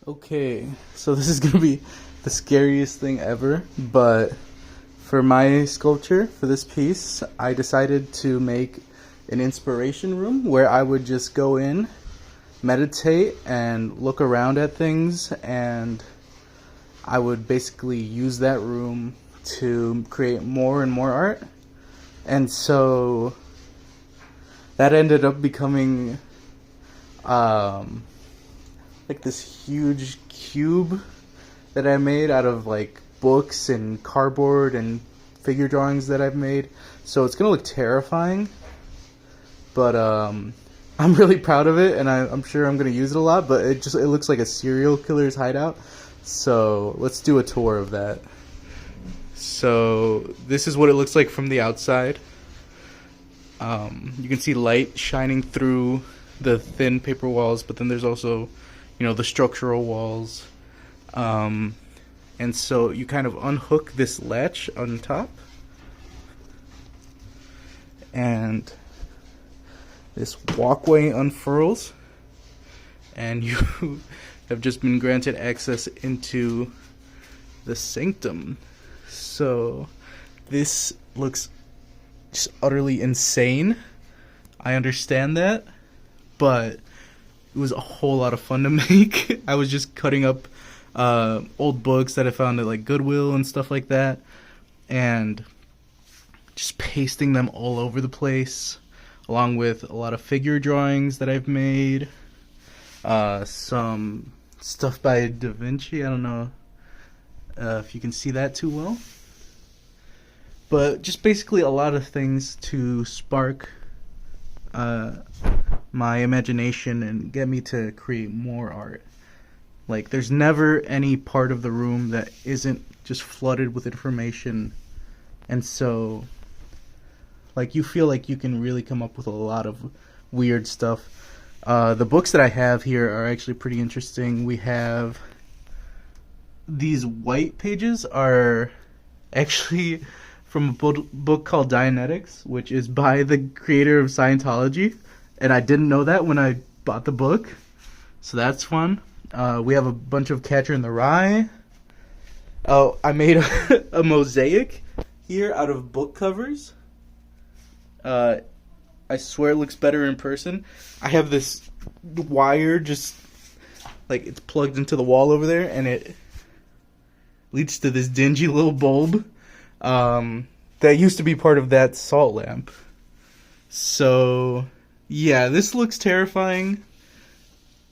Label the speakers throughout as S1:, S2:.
S1: Okay, so this is gonna be the scariest thing ever, but for my sculpture, for this piece, I decided to make an inspiration room where I would just go in, meditate, and look around at things, and I would basically use that room to create more and more art. And so that ended up becoming like this huge cube that I made out of like books and cardboard and figure drawings that I've made. So it's gonna look terrifying, but I'm really proud of it, and I'm sure I'm gonna use it a lot. But it looks like a serial killer's hideout. So let's do a tour of that. So this is what it looks like from the outside. You can see light shining through the thin paper walls, but then there's also, the structural walls. And so you kind of unhook this latch on top, and this walkway unfurls, and you have just been granted access into the sanctum. So this looks just utterly insane. I understand that, but it was a whole lot of fun to make. I was just cutting up old books that I found at like Goodwill and stuff like that, and just pasting them all over the place, along with a lot of figure drawings that I've made, some stuff by Da Vinci. I don't know if you can see that too well, but just basically a lot of things to spark my imagination and get me to create more art. Like, there's never any part of the room that isn't just flooded with information, and so like you feel like you can really come up with a lot of weird stuff. The books that I have here are actually pretty interesting. We have these white pages are actually from a book called Dianetics, which is by the creator of Scientology, and I didn't know that when I bought the book, so that's fun. We have a bunch of Catcher in the Rye. Oh, I made a mosaic here out of book covers. I swear it looks better in person. I have this wire just like it's plugged into the wall over there, and it leads to this dingy little bulb that used to be part of that salt lamp. So yeah, this looks terrifying,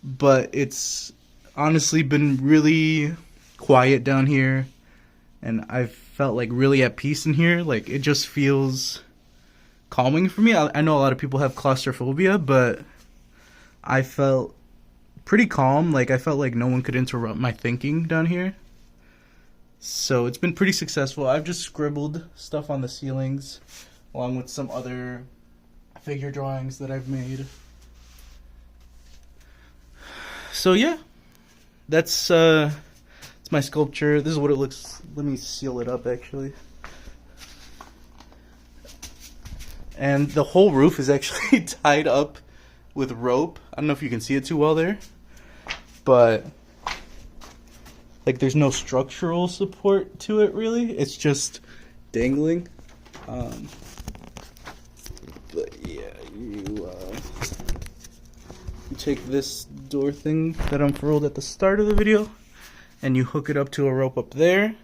S1: but it's honestly been really quiet down here, and I've felt like really at peace in here. Like, it just feels calming for me. I know a lot of people have claustrophobia, but I felt pretty calm. Like, I felt like no one could interrupt my thinking down here. So it's been pretty successful. I've just scribbled stuff on the ceilings along with some other figure drawings that I've made. So yeah, that's my sculpture. This is what it looks. Let me seal it up actually. And the whole roof is actually tied up with rope. I don't know if you can see it too well there, but like there's no structural support to it really. It's just dangling. But yeah, you take this door thing that unfurled at the start of the video, and you hook it up to a rope up there,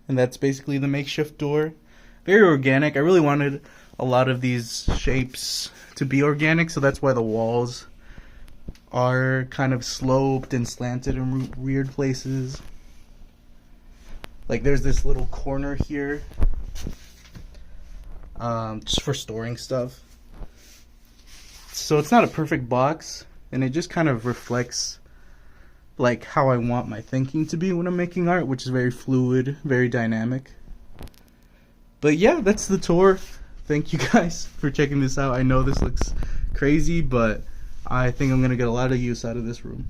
S1: and that's basically the makeshift door. Very organic. I really wanted a lot of these shapes to be organic, so that's why the walls are kind of sloped and slanted in weird places. Like there's this little corner here just for storing stuff. So it's not a perfect box, and it just kind of reflects like how I want my thinking to be when I'm making art, which is very fluid, very dynamic. But yeah, that's the tour. Thank you guys for checking this out. I know this looks crazy, but I think I'm going to get a lot of use out of this room.